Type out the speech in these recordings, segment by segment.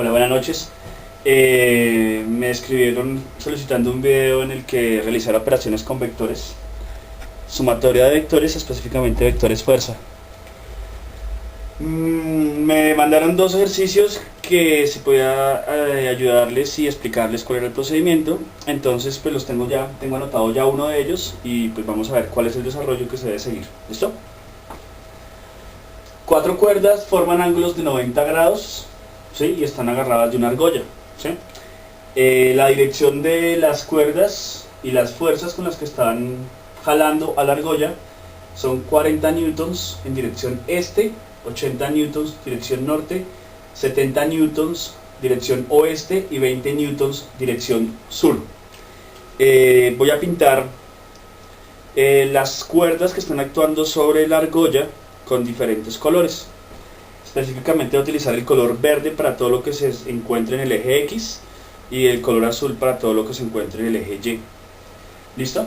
Hola, buenas noches. Me escribieron solicitando un video en el que realizara operaciones con vectores, sumatoria de vectores, específicamente vectores fuerza. Me mandaron dos ejercicios que si podía ayudarles y explicarles cuál era el procedimiento. Entonces pues los tengo anotado ya uno de ellos y pues vamos a ver cuál es el desarrollo que se debe seguir. ¿Listo? Cuatro cuerdas forman ángulos de 90 grados, ¿sí? Y están agarradas de una argolla, ¿sí? La dirección de las cuerdas y las fuerzas con las que están jalando a la argolla son 40 newtons en dirección este, 80 newtons dirección norte, 70 newtons dirección oeste y 20 newtons dirección sur. Voy a pintar las cuerdas que están actuando sobre la argolla con diferentes colores. Específicamente voy a utilizar el color verde para todo lo que se encuentre en el eje X y el color azul para todo lo que se encuentre en el eje Y. ¿Listo?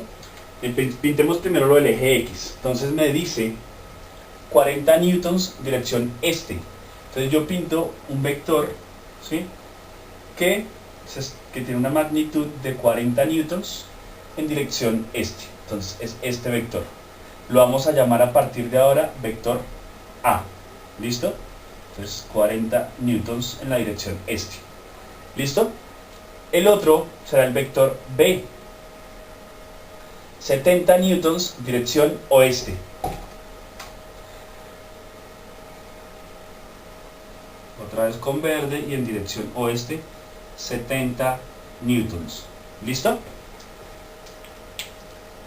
Pintemos primero lo del eje X. Entonces me dice 40 newtons dirección este. Entonces yo pinto un vector, ¿sí? que tiene una magnitud de 40 newtons en dirección este. Entonces es este vector. Lo vamos a llamar a partir de ahora vector A. ¿Listo? Entonces 40 newtons en la dirección este. ¿Listo? El otro será el vector B. 70 newtons dirección oeste. Otra vez con verde y en dirección oeste 70 newtons. ¿Listo?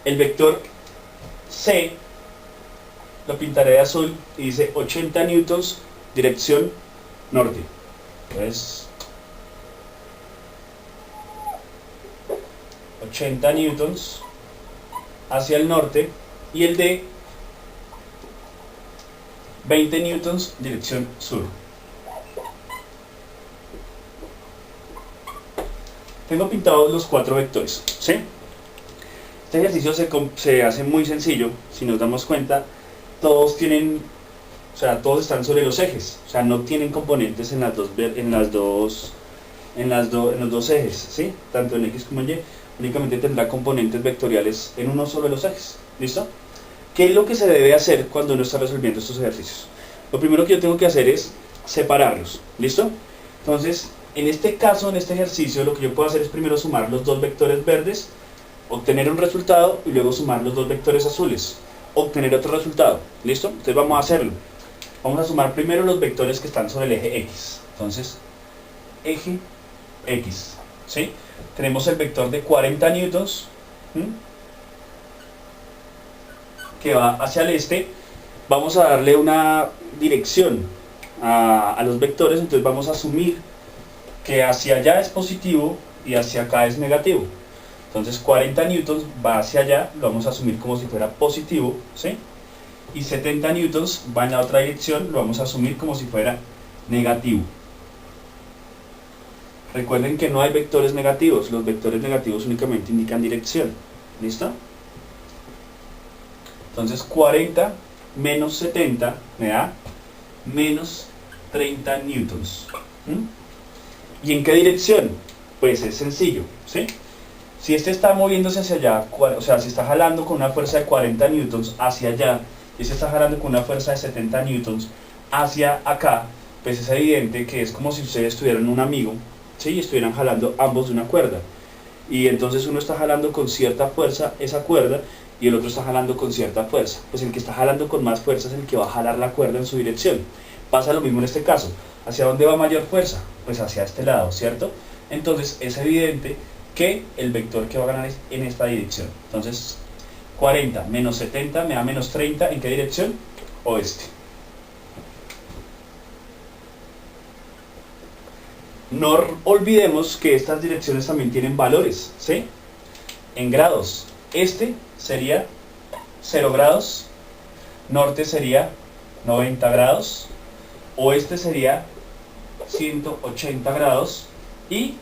El vector C lo pintaré de azul y dice 80 newtons dirección norte. Entonces 80 newtons hacia el norte, y el D 20 newtons dirección sur. Tengo pintados los cuatro vectores, ¿sí? Este ejercicio se hace muy sencillo. Si nos damos cuenta, todos tienen, todos están sobre los ejes, no tienen componentes en los dos ejes, ¿sí? Tanto en X como en Y, únicamente tendrá componentes vectoriales en uno solo de los ejes. ¿Listo? ¿Qué es lo que se debe hacer cuando uno está resolviendo estos ejercicios? Lo primero que yo tengo que hacer es separarlos. ¿Listo? Entonces, en este caso, en este ejercicio, lo que yo puedo hacer es primero sumar los dos vectores verdes, obtener un resultado y luego sumar los dos vectores azules, obtener otro resultado. ¿Listo? Entonces vamos a hacerlo. Vamos a sumar primero los vectores que están sobre el eje X. Entonces, eje X, ¿sí? Tenemos el vector de 40 newtons, que va hacia el este. Vamos a darle una dirección a los vectores, entonces vamos a asumir que hacia allá es positivo y hacia acá es negativo. Entonces 40 newtons va hacia allá, lo vamos a asumir como si fuera positivo, ¿sí? Y 70 newtons va en la otra dirección, lo vamos a asumir como si fuera negativo. Recuerden que no hay vectores negativos, los vectores negativos únicamente indican dirección. ¿Listo? Entonces 40 menos 70 me da menos 30 newtons. ¿Y en qué dirección? Pues es sencillo, ¿sí? Si este está moviéndose hacia allá, si está jalando con una fuerza de 40 newtons hacia allá, y este está jalando con una fuerza de 70 newtons hacia acá, pues es evidente que es como si ustedes tuvieran un amigo, ¿sí? Y estuvieran jalando ambos de una cuerda. Y entonces uno está jalando con cierta fuerza esa cuerda y el otro está jalando con cierta fuerza. Pues el que está jalando con más fuerza es el que va a jalar la cuerda en su dirección. Pasa lo mismo en este caso. ¿Hacia dónde va mayor fuerza? Pues hacia este lado, ¿cierto? Entonces es evidente que el vector que va a ganar es en esta dirección. Entonces 40 menos 70 me da menos 30. ¿En qué dirección? Oeste. No olvidemos que estas direcciones también tienen valores, ¿sí? En grados. Este sería 0 grados, norte sería 90 grados, oeste sería 180 grados y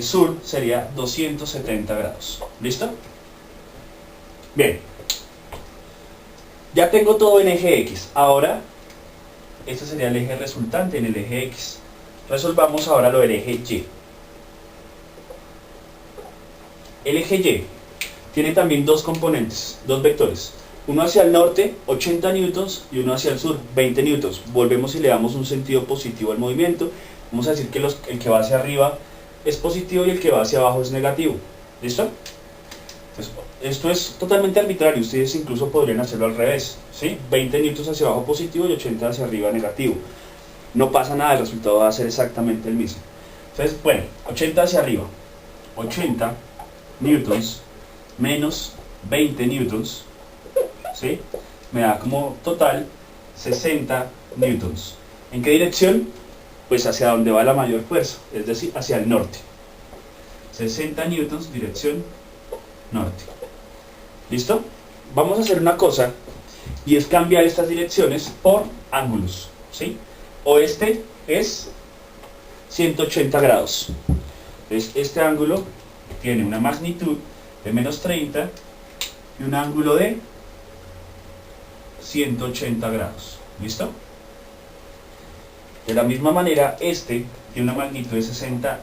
sur sería 270 grados. ¿Listo? Bien. Ya tengo todo en eje X. Ahora, este sería el eje resultante en el eje X. Resolvamos ahora lo del eje Y. El eje Y tiene también dos componentes, dos vectores. Uno hacia el norte, 80 newtons, y uno hacia el sur, 20 newtons. Volvemos y le damos un sentido positivo al movimiento. Vamos a decir que el que va hacia arriba es positivo y el que va hacia abajo es negativo. ¿Listo? Pues, esto es totalmente arbitrario. Ustedes incluso podrían hacerlo al revés, ¿sí? 20 newtons hacia abajo positivo y 80 hacia arriba negativo. No pasa nada, el resultado va a ser exactamente el mismo. Entonces, bueno, 80 hacia arriba. 80 newtons menos 20 newtons, ¿sí? Me da como total 60 newtons. ¿En qué dirección? Pues hacia donde va la mayor fuerza, es decir, hacia el norte. 60 newtons, dirección norte. ¿Listo? Vamos a hacer una cosa, y es cambiar estas direcciones por ángulos, ¿sí? Oeste es 180 grados. Entonces, este ángulo tiene una magnitud de menos 30 y un ángulo de 180 grados. ¿Listo? De la misma manera, este tiene una magnitud de 60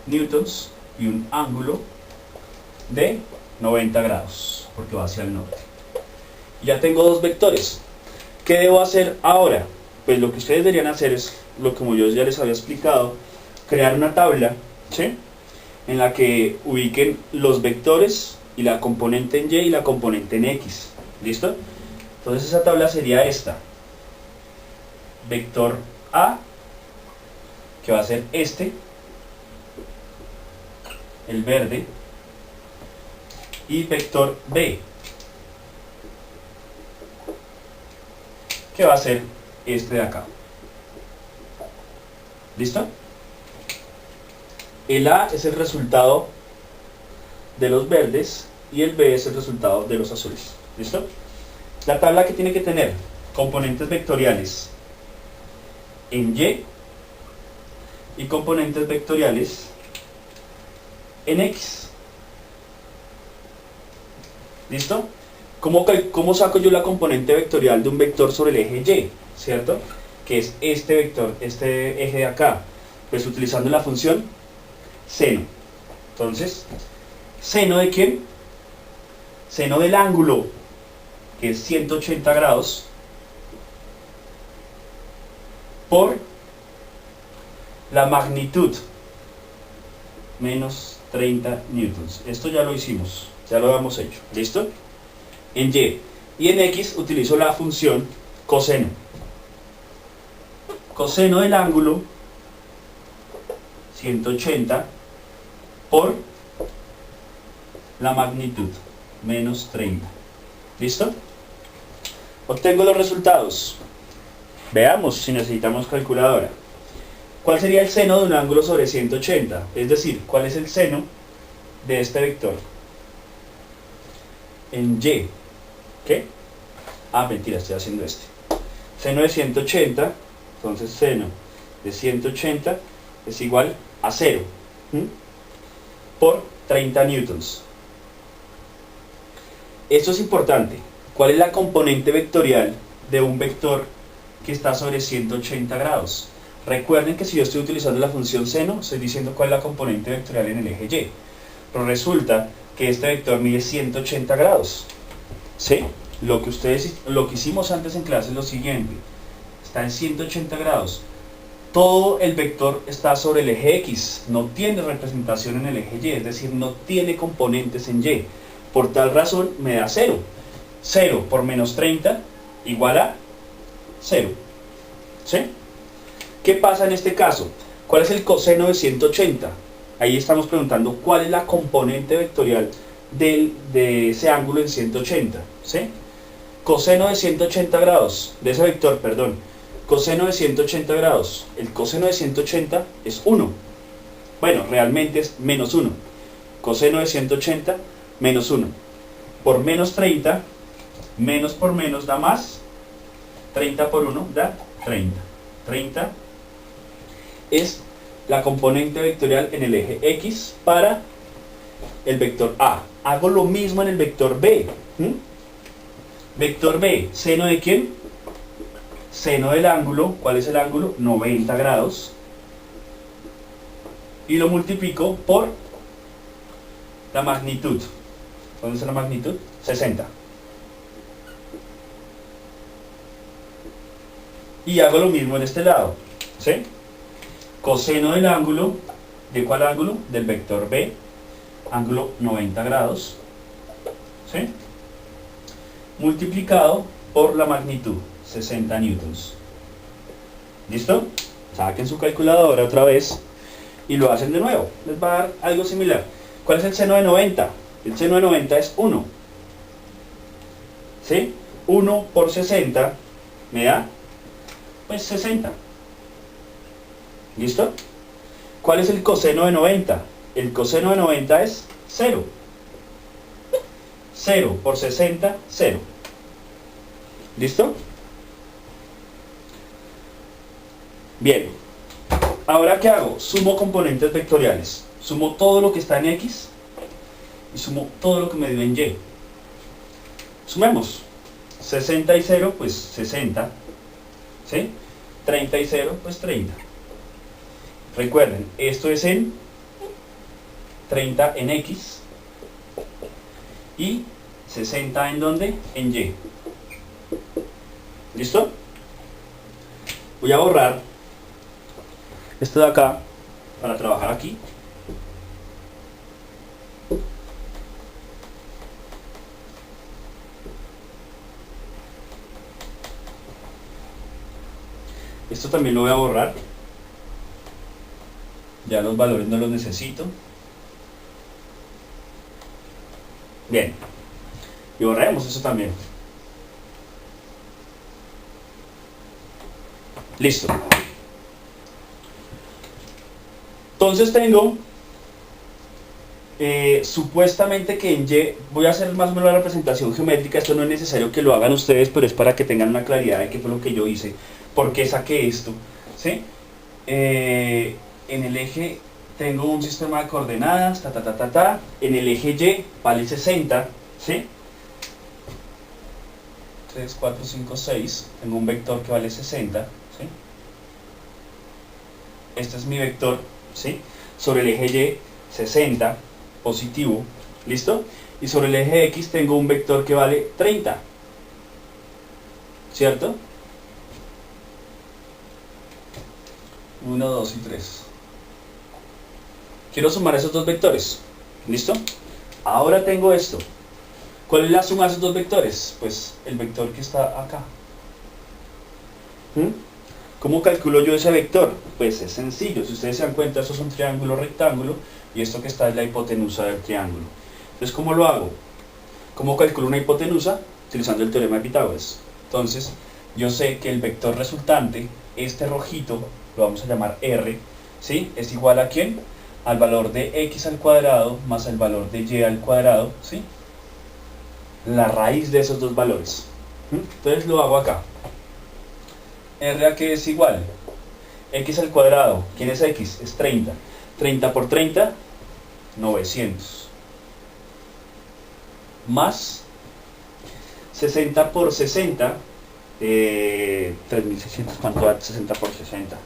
newtons y un ángulo de 90 grados, porque va hacia el norte. Ya tengo dos vectores. ¿Qué debo hacer ahora? Pues lo que ustedes deberían hacer es, lo como yo ya les había explicado, crear una tabla, ¿sí?, en la que ubiquen los vectores y la componente en Y y la componente en X. ¿Listo? Entonces esa tabla sería esta. Vector A, que va a ser este, el verde, y vector B, que va a ser este de acá. ¿Listo? El A es el resultado de los verdes y el B es el resultado de los azules. ¿Listo? La tabla que tiene que tener componentes vectoriales en Y componentes vectoriales en X. ¿Listo? ¿Cómo saco yo la componente vectorial de un vector sobre el eje Y? ¿Cierto? Que es este vector, este eje de acá. Pues utilizando la función seno. Entonces, ¿seno de quién? Seno del ángulo, que es 180 grados, por la magnitud, menos 30 newtons. Esto ya lo hicimos, ya lo habíamos hecho. ¿Listo? En Y. Y en X utilizo la función coseno. Coseno del ángulo, 180, por la magnitud, menos 30. ¿Listo? Obtengo los resultados. Veamos si necesitamos calculadora. ¿Cuál sería el seno de un ángulo sobre 180? Es decir, ¿cuál es el seno de este vector en Y? ¿Qué? Ah, mentira, estoy haciendo este. Seno de 180, entonces seno de 180 es igual a 0 por 30 newtons. Esto es importante. ¿Cuál es la componente vectorial de un vector que está sobre 180 grados? Recuerden que si yo estoy utilizando la función seno, estoy diciendo cuál es la componente vectorial en el eje Y. Pero resulta que este vector mide 180 grados. ¿Sí? Lo que hicimos antes en clase es lo siguiente. Está en 180 grados. Todo el vector está sobre el eje X. No tiene representación en el eje Y. Es decir, no tiene componentes en Y. Por tal razón me da 0. 0 por menos 30 igual a 0. ¿Sí? ¿Qué pasa en este caso? ¿Cuál es el coseno de 180? Ahí estamos preguntando cuál es la componente vectorial de ese ángulo en 180. ¿Sí? Coseno de 180 grados, de ese vector, perdón. Coseno de 180 grados. El coseno de 180 es 1. Bueno, realmente es menos 1. Coseno de 180 menos 1. Por menos 30, menos por menos da más. 30 por 1 da 30. 30 es la componente vectorial en el eje X para el vector A. Hago lo mismo en el vector B. Vector B, ¿seno de quién? Seno del ángulo. ¿Cuál es el ángulo? 90 grados. y lo multiplico por la magnitud. ¿Dónde está la magnitud? 60. Y hago lo mismo en este lado, ¿sí? Coseno del ángulo, ¿de cuál ángulo? Del vector B, ángulo 90 grados, ¿sí? Multiplicado por la magnitud, 60 newtons. ¿Listo? Saquen su calculadora otra vez y lo hacen de nuevo. Les va a dar algo similar. ¿Cuál es el seno de 90? El seno de 90 es 1. ¿Sí? 1 por 60 me da, pues 60. ¿Listo? ¿Cuál es el coseno de 90? El coseno de 90 es 0. 0 por 60, 0. ¿Listo? Bien. Ahora, ¿qué hago? Sumo componentes vectoriales. Sumo todo lo que está en X y sumo todo lo que me dio en Y. Sumemos. 60 y 0, pues 60. ¿Sí? 30 y 0, pues 30. Recuerden, esto es en 30 en X y 60 en ¿dónde? En Y. ¿Listo? Voy a borrar esto de acá para trabajar aquí. Esto también lo voy a borrar. Ya los valores no los necesito. Bien. Y borremos eso también. Listo. Entonces tengo supuestamente que en Y voy a hacer más o menos la representación geométrica. Esto no es necesario que lo hagan ustedes, pero es para que tengan una claridad de qué fue lo que yo hice, por qué saqué esto, ¿sí? En el eje tengo un sistema de coordenadas, en el eje Y vale 60, ¿sí? 3, 4, 5, 6, tengo un vector que vale 60, ¿sí? Este es mi vector, ¿sí? Sobre el eje Y, 60, positivo, ¿listo? Y sobre el eje X tengo un vector que vale 30, ¿cierto? 1, 2 y 3. Quiero sumar esos dos vectores, ¿listo? Ahora tengo esto. ¿Cuál es la suma de esos dos vectores? Pues el vector que está acá. ¿Cómo calculo yo ese vector? Pues es sencillo. Si ustedes se dan cuenta, esto es un triángulo rectángulo y esto que está es la hipotenusa del triángulo. Entonces, ¿cómo lo hago? ¿Cómo calculo una hipotenusa? Utilizando el teorema de Pitágoras. Entonces, yo sé que el vector resultante, este rojito, lo vamos a llamar R, ¿sí? Es igual a ¿quién? Al valor de X al cuadrado más el valor de Y al cuadrado, ¿sí? La raíz de esos dos valores. Entonces lo hago acá. R a qué es igual, X al cuadrado, ¿quién es X? Es 30, 30 por 30, 900, más 60 por 60, 3600, ¿cuánto da 60 por 60?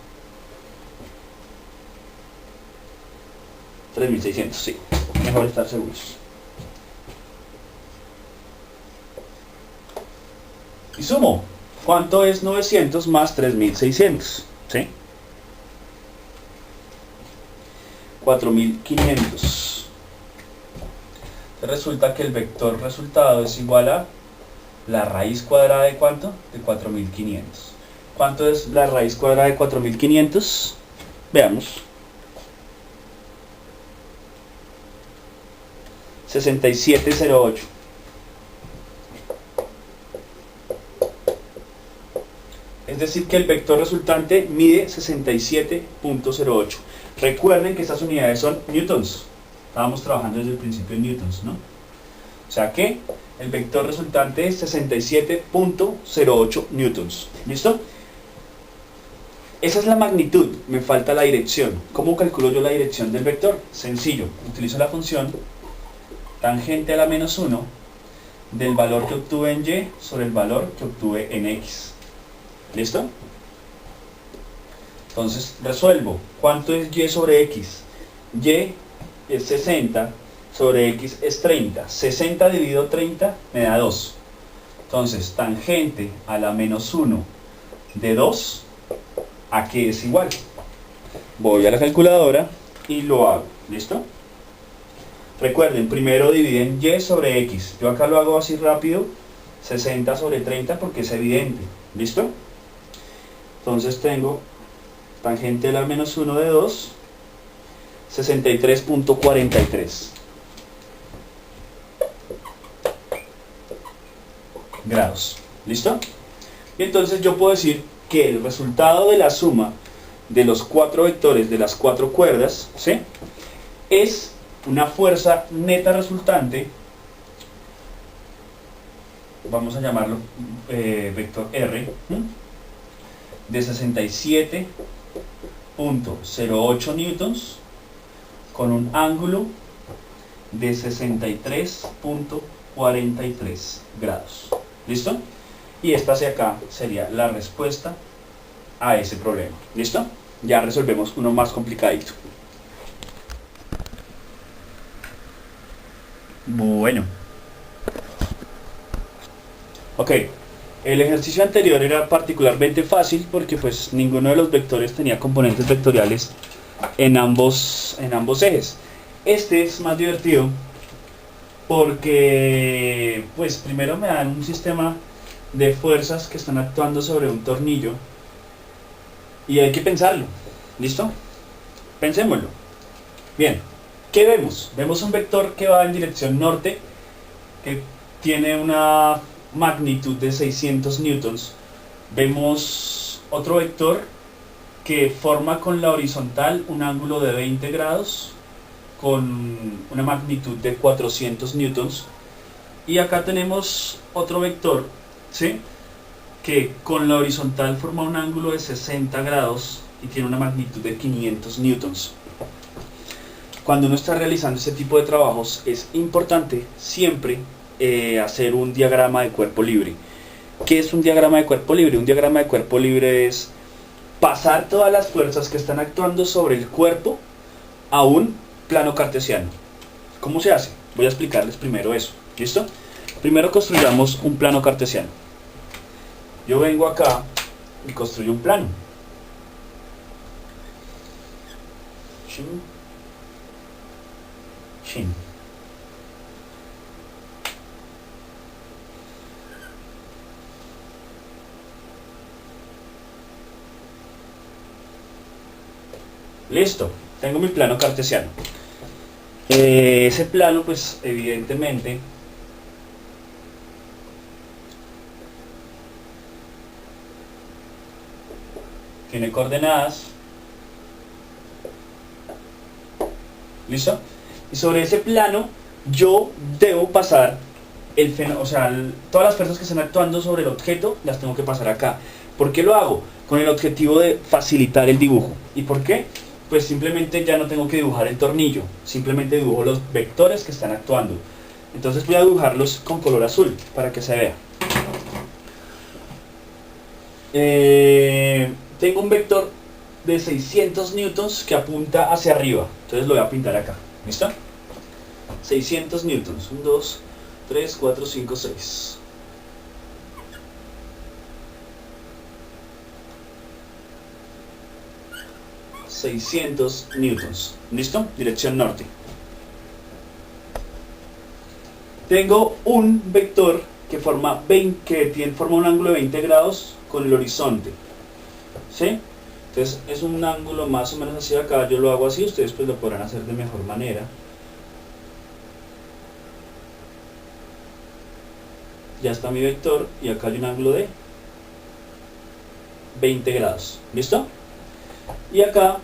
3600, sí, mejor estar seguros. Y sumo. ¿Cuánto es 900 más 3600? ¿Sí? 4500. Resulta que el vector resultado es igual a la raíz cuadrada de ¿cuánto? De 4500. ¿Cuánto es la raíz cuadrada de 4500? Veamos. 6708. Es decir, que el vector resultante mide 67.08. Recuerden que estas unidades son newtons. Estábamos trabajando desde el principio en newtons, ¿no? O sea que el vector resultante es 67.08 newtons. ¿Listo? Esa es la magnitud. Me falta la dirección. ¿Cómo calculo yo la dirección del vector? Sencillo. Utilizo la función tangente a la menos 1 del valor que obtuve en Y sobre el valor que obtuve en X. ¿Listo? Entonces resuelvo. ¿Cuánto es Y sobre X? Y es 60 sobre X es 30. 60 dividido 30 me da 2. Entonces, tangente a la menos 1 de 2, ¿a qué es igual? Voy a la calculadora y lo hago. ¿Listo? Recuerden, primero dividen Y sobre X. Yo acá lo hago así rápido. 60 sobre 30 porque es evidente. ¿Listo? Entonces tengo tangente a la menos 1 de 2, 63.43 grados. ¿Listo? Y entonces yo puedo decir que el resultado de la suma de los 4 vectores de las 4 cuerdas, ¿sí?, es una fuerza neta resultante, vamos a llamarlo vector R, de 67.08 newtons con un ángulo de 63.43 grados. ¿Listo? Y esta hacia acá sería la respuesta a ese problema. ¿Listo? Ya resolvemos uno más complicadito. Bueno. Ok. El ejercicio anterior era particularmente fácil porque pues ninguno de los vectores tenía componentes vectoriales en ambos ejes. Este es más divertido porque pues primero me dan un sistema de fuerzas que están actuando sobre un tornillo y hay que pensarlo. ¿Listo? Pensémoslo. Bien, ¿qué vemos? Vemos un vector que va en dirección norte, que tiene una magnitud de 600 newtons. Vemos otro vector que forma con la horizontal un ángulo de 20 grados con una magnitud de 400 newtons. Y acá tenemos otro vector, ¿sí?, que con la horizontal forma un ángulo de 60 grados y tiene una magnitud de 500 newtons. Cuando uno está realizando este tipo de trabajos es importante siempre hacer un diagrama de cuerpo libre. ¿Qué es un diagrama de cuerpo libre? Un diagrama de cuerpo libre es pasar todas las fuerzas que están actuando sobre el cuerpo a un plano cartesiano. ¿Cómo se hace? Voy a explicarles primero eso. ¿Listo? Primero construyamos un plano cartesiano. Yo vengo acá y construyo un plano. Chin. Chin. Listo, tengo mi plano cartesiano. Ese plano, pues evidentemente tiene coordenadas. ¿Listo? Y sobre ese plano yo debo pasar todas las fuerzas que están actuando sobre el objeto las tengo que pasar acá. ¿Por qué lo hago? Con el objetivo de facilitar el dibujo. ¿Y por qué? Pues simplemente ya no tengo que dibujar el tornillo, simplemente dibujo los vectores que están actuando. Entonces voy a dibujarlos con color azul para que se vea. Tengo un vector de 600 newtons que apunta hacia arriba, entonces lo voy a pintar acá. ¿Listo? 600 newtons, 1, 2, 3, 4, 5, 6. newtons. ¿Listo? Dirección norte. Tengo un vector que forma un ángulo de 20 grados con el horizonte. ¿Sí? Entonces es un ángulo más o menos hacia acá. Yo lo hago así, ustedes pues lo podrán hacer de mejor manera. Ya está mi vector y acá hay un ángulo de 20 grados. ¿Listo? Y acá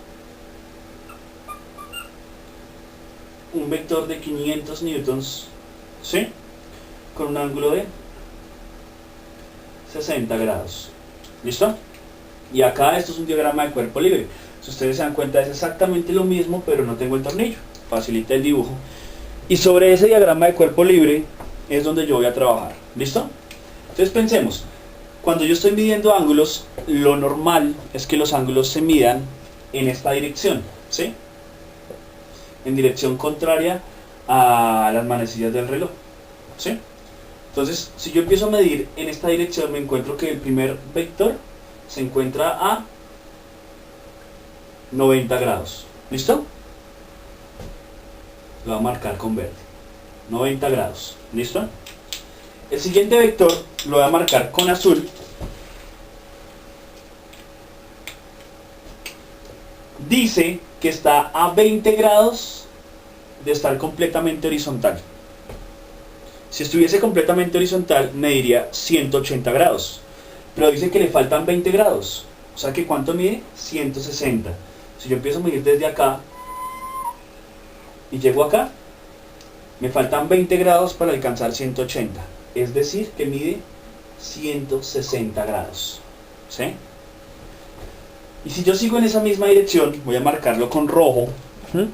un vector de 500 newtons, ¿sí?, con un ángulo de 60 grados. ¿Listo? Y acá esto es un diagrama de cuerpo libre. Si ustedes se dan cuenta es exactamente lo mismo, pero no tengo el tornillo. Facilita el dibujo. Y sobre ese diagrama de cuerpo libre es donde yo voy a trabajar. ¿Listo? Entonces pensemos. Cuando yo estoy midiendo ángulos, lo normal es que los ángulos se midan en esta dirección, ¿sí? en dirección contraria a las manecillas del reloj, ¿sí? Entonces, si yo empiezo a medir en esta dirección, me encuentro que el primer vector se encuentra a 90 grados. ¿Listo? Lo voy a marcar con verde. 90 grados. ¿Listo? El siguiente vector lo voy a marcar con azul. Dice que está a 20 grados de estar completamente horizontal. Si estuviese completamente horizontal, me diría 180 grados. Pero dice que le faltan 20 grados. O sea que ¿cuánto mide? 160. Si yo empiezo a medir desde acá y llego acá, me faltan 20 grados para alcanzar 180. Es decir, que mide 160 grados. ¿Sí? Y si yo sigo en esa misma dirección, voy a marcarlo con rojo, me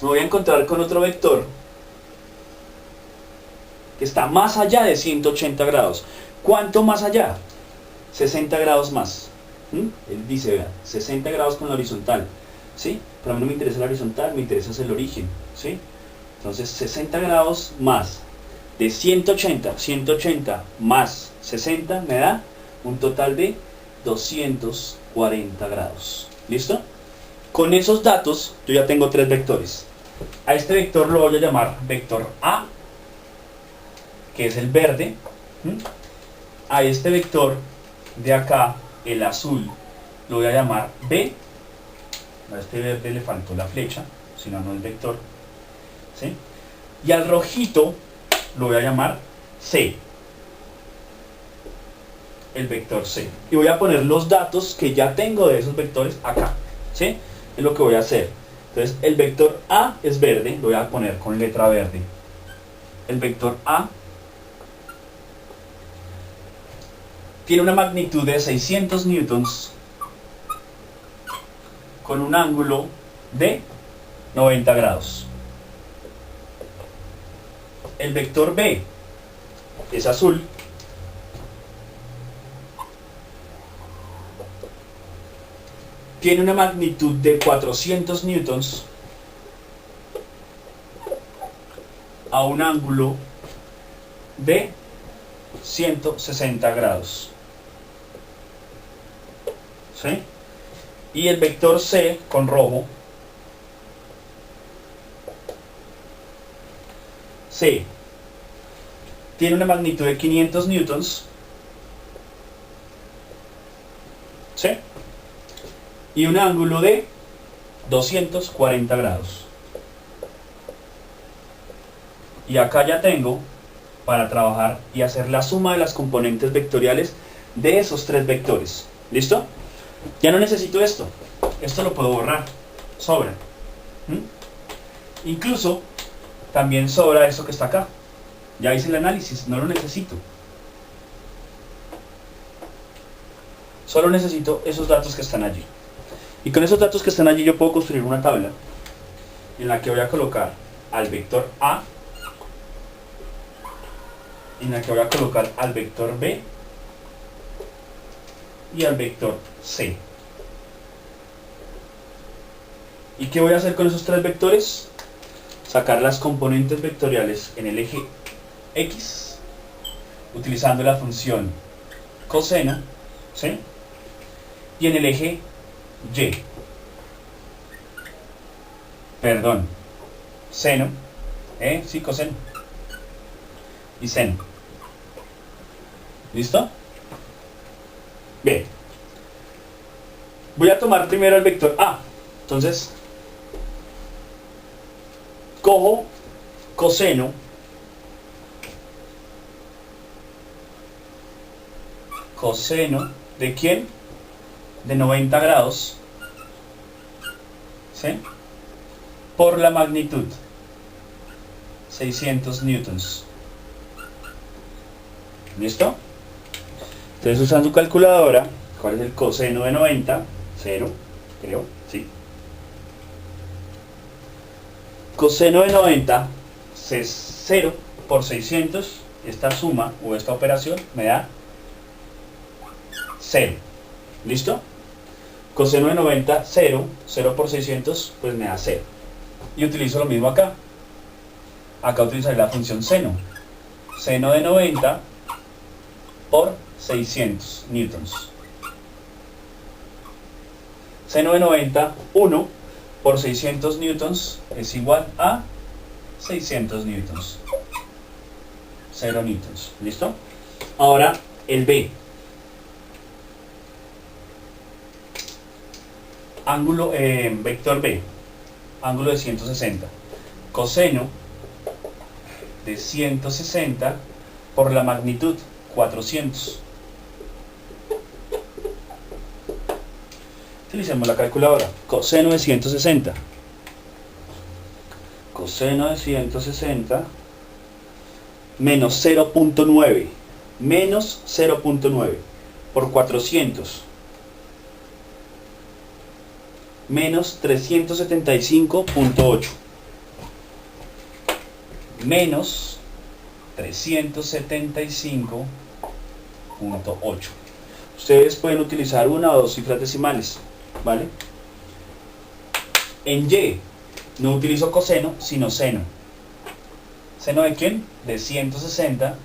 voy a encontrar con otro vector que está más allá de 180 grados. ¿Cuánto más allá? 60 grados más. Él dice, vean, 60 grados con la horizontal, ¿sí? Pero a mí no me interesa la horizontal, me interesa el origen, ¿sí? Entonces 60 grados más de 180 más 60 me da un total de 240 grados. ¿Listo? Con esos datos yo ya tengo tres vectores. A este vector lo voy a llamar vector A, que es el verde. A este vector de acá, el azul, lo voy a llamar B. A este verde le faltó la flecha, si no, no es vector, ¿sí? Y al rojito lo voy a llamar C, el vector C. Y voy a poner los datos que ya tengo de esos vectores acá, ¿sí? Es lo que voy a hacer. Entonces el vector A es verde, lo voy a poner con letra verde. El vector A tiene una magnitud de 600 newtons con un ángulo de 90 grados. El vector B es azul. Tiene una magnitud de 400 newtons a un ángulo de 160 grados. ¿Sí? Y el vector C con rojo, C tiene una magnitud de 500 newtons, ¿sí? Y un ángulo de 240 grados. Y acá ya tengo para trabajar y hacer la suma de las componentes vectoriales de esos tres vectores. ¿Listo? Ya no necesito esto. Esto lo puedo borrar. Sobra. Incluso también sobra esto que está acá. Ya hice el análisis, no lo necesito. Solo necesito esos datos que están allí. Y con esos datos que están allí yo puedo construir una tabla en la que voy a colocar al vector A, en la que voy a colocar al vector B y al vector C. ¿Y qué voy a hacer con esos tres vectores? Sacar las componentes vectoriales en el eje X utilizando la función coseno, ¿sí? Y en el eje Y, perdón, seno, sí, coseno y seno. ¿Listo? Bien. Voy a tomar primero el vector A. Entonces, cojo coseno ¿de quién? De 90 grados, ¿sí? Por la magnitud 600 newtons. ¿Listo? Entonces, usando su calculadora, ¿cuál es el coseno de 90? 0, creo, sí. Coseno de 90 es 0 por 600. Esta suma o esta operación me da 0. ¿Listo? Coseno de 90, 0. 0 por 600, pues me da 0. Y utilizo lo mismo acá. Acá utilizaré la función seno. Seno de 90 por 600 newtons. Seno de 90, 1 por 600 newtons es igual a 600 newtons. 0 newtons. ¿Listo? Ahora el B. Ángulo, vector B. Ángulo de 160. Coseno de 160 por la magnitud 400. Utilicemos la calculadora. Coseno de 160. Coseno de 160 menos 0.9. Menos 0.9 por 400. Menos 375.8. Menos 375.8. Ustedes pueden utilizar una o dos cifras decimales, ¿vale? En Y no utilizo coseno, sino seno. ¿Seno de quién? De 160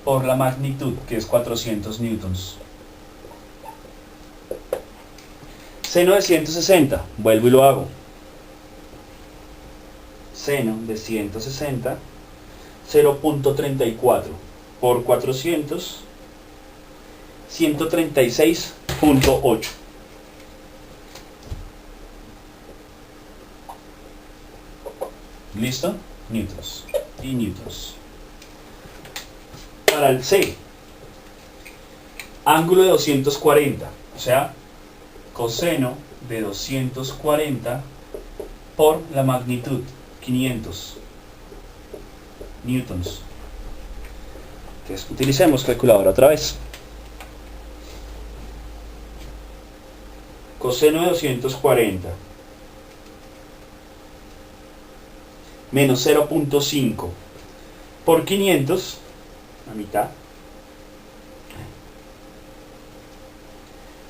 por la magnitud, que es 400 newtons. Seno de 160, vuelvo y lo hago. Seno de 160, 0.34 por 400, 136.8. ¿Listo? Newtons y newtons. Para el C, ángulo de 240, o sea, coseno de 240 por la magnitud 500 newtons. Entonces utilicemos calculadora otra vez. Coseno de 240 menos 0.5 por 500, la mitad,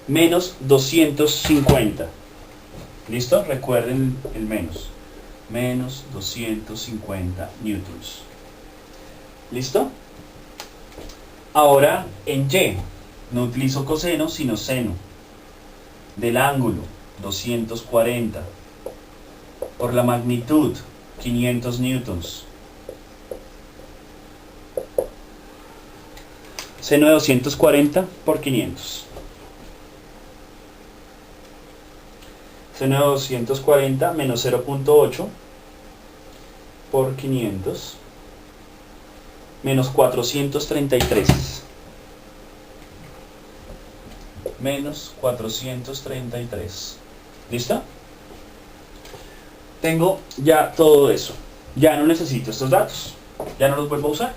menos 250. ¿Listo? Recuerden el menos. Menos 250 newtons. ¿Listo? Ahora en Y no utilizo coseno sino seno del ángulo 240 por la magnitud 500 newtons. Seno de 240 por 500. Seno de 240 menos 0.8 por 500 menos 433. Menos 433. ¿Listo? Tengo ya todo eso. Ya no necesito estos datos. Ya no los vuelvo a usar.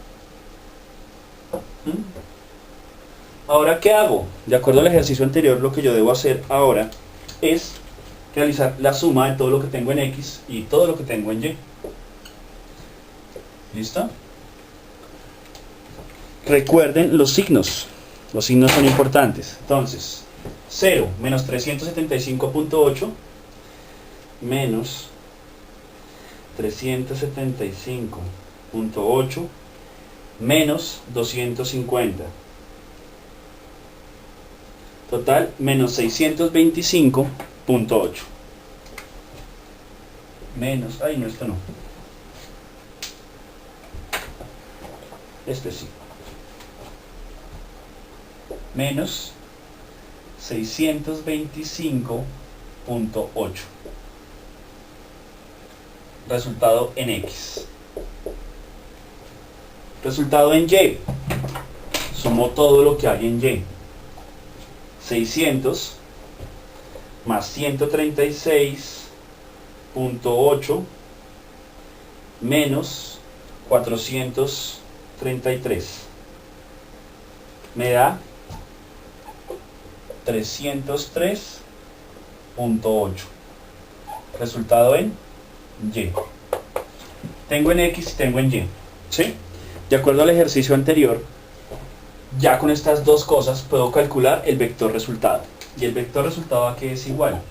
Ahora, ¿qué hago? De acuerdo al ejercicio anterior, lo que yo debo hacer ahora es realizar la suma de todo lo que tengo en X y todo lo que tengo en Y. ¿Listo? Recuerden los signos. Los signos son importantes. Entonces, 0 menos 375.8 menos 375.8 menos 250. Total, menos 625.8. Menos, ay no, esto no. Este sí. Menos 625.8. Resultado en X. Resultado en Y. Sumo todo lo que hay en Y. 600 más 136.8 menos 433 me da 303.8. Resultado en Y. Tengo en X y tengo en Y. ¿Sí? De acuerdo al ejercicio anterior, ya con estas dos cosas puedo calcular el vector resultado. ¿Y el vector resultado a qué es igual?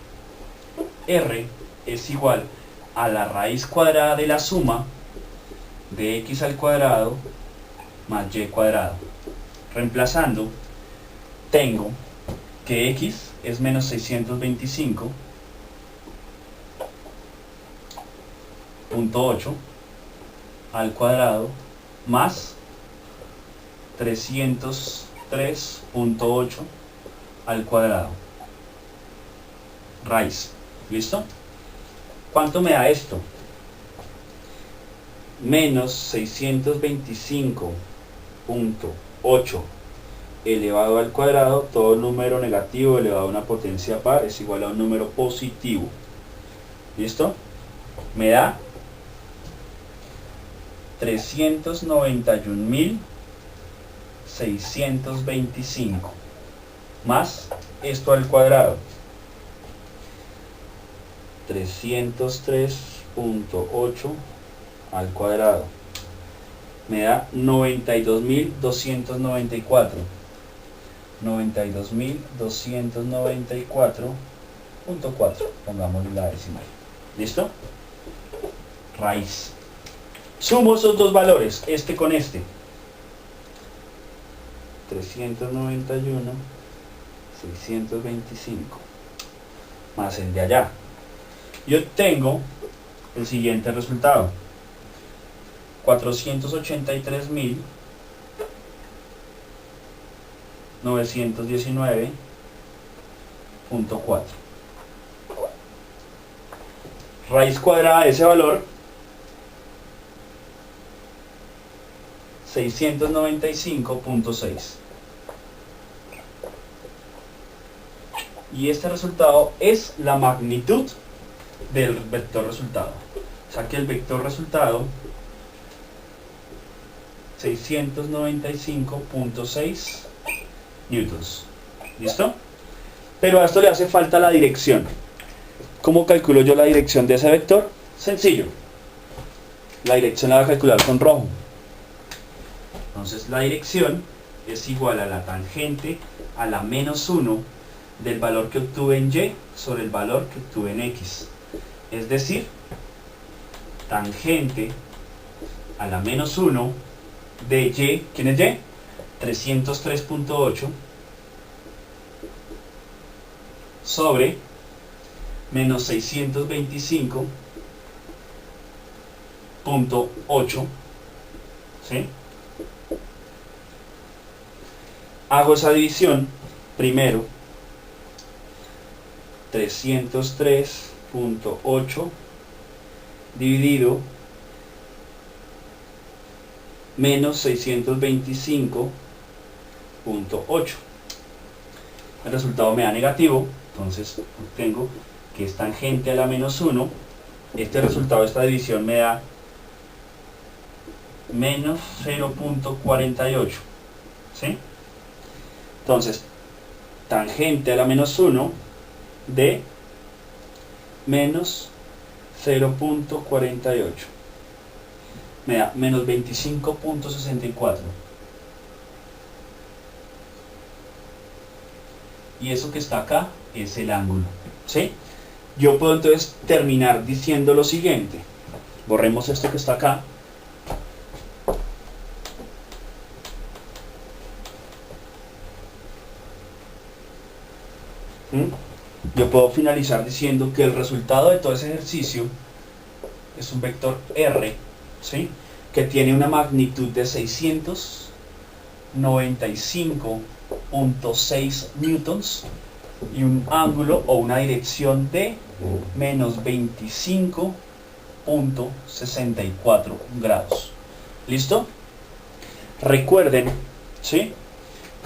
R es igual a la raíz cuadrada de la suma de x al cuadrado más y cuadrado. Reemplazando, tengo que x es menos 625.8 al cuadrado más 303.8 al cuadrado. Raíz. ¿Listo? ¿Cuánto me da esto? Menos 625.8 elevado al cuadrado, todo número negativo elevado a una potencia par es igual a un número positivo. ¿Listo? Me da 391.625 más esto al cuadrado, 303.8 al cuadrado, me da 92.294, 92.294.4, pongámosle la decimal. ¿Listo? Raíz. Sumo esos dos valores, este con este. 391.625 más el de allá. Y obtengo el siguiente resultado. 483.919.4. Raíz cuadrada de ese valor, 695.6. Y este resultado es la magnitud del vector resultado. O sea que el vector resultado 695.6 newtons. ¿Listo? Pero a esto le hace falta la dirección. ¿Cómo calculo yo la dirección de ese vector? Sencillo. La dirección la voy a calcular con rojo. Entonces la dirección es igual a la tangente a la menos 1 del valor que obtuve en y sobre el valor que obtuve en x. Es decir, tangente a la menos 1 de y, ¿quién es y? 303.8 sobre menos 625.8, ¿sí? Hago esa división primero. 303.8 dividido menos 625.8. El resultado me da negativo, entonces obtengo que es tangente a la menos 1. Este resultado de esta división me da menos 0.48, ¿sí? Entonces, tangente a la menos 1 de menos 0.48 me da menos 25.64. Y eso que está acá es el ángulo, ¿sí? Yo puedo entonces terminar diciendo lo siguiente. Borremos esto que está acá. Yo puedo finalizar diciendo que el resultado de todo ese ejercicio es un vector R, ¿sí? Que tiene una magnitud de 695.6 newtons y un ángulo o una dirección de menos 25.64 grados. ¿Listo? Recuerden, ¿sí?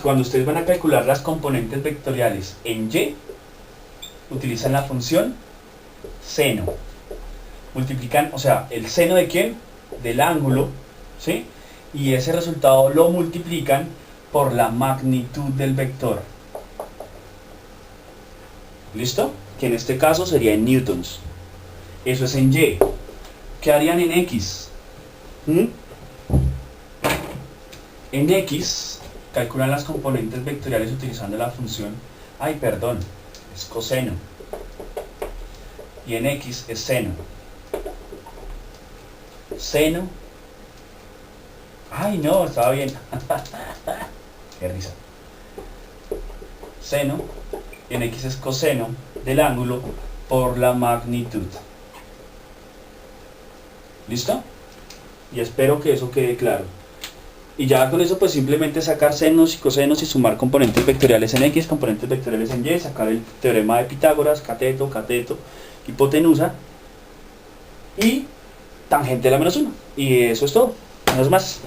Cuando ustedes van a calcular las componentes vectoriales en y, utilizan la función seno. Multiplican, o sea, el seno de ¿quién? Del ángulo, ¿sí? Y ese resultado lo multiplican por la magnitud del vector. ¿Listo? Que en este caso sería en newtons. Eso es en y. ¿Qué harían en x? En x calculan las componentes vectoriales utilizando la función, es coseno. Y en x es seno. seno. Ay, no, estaba bien. Qué risa. Seno, y en X es coseno del ángulo por la magnitud. ¿Listo? Y espero que eso quede claro. Y ya con eso pues simplemente sacar senos y cosenos y sumar componentes vectoriales en X, componentes vectoriales en Y, sacar el teorema de Pitágoras, cateto, hipotenusa y tangente de la -1. Y eso es todo, no es más.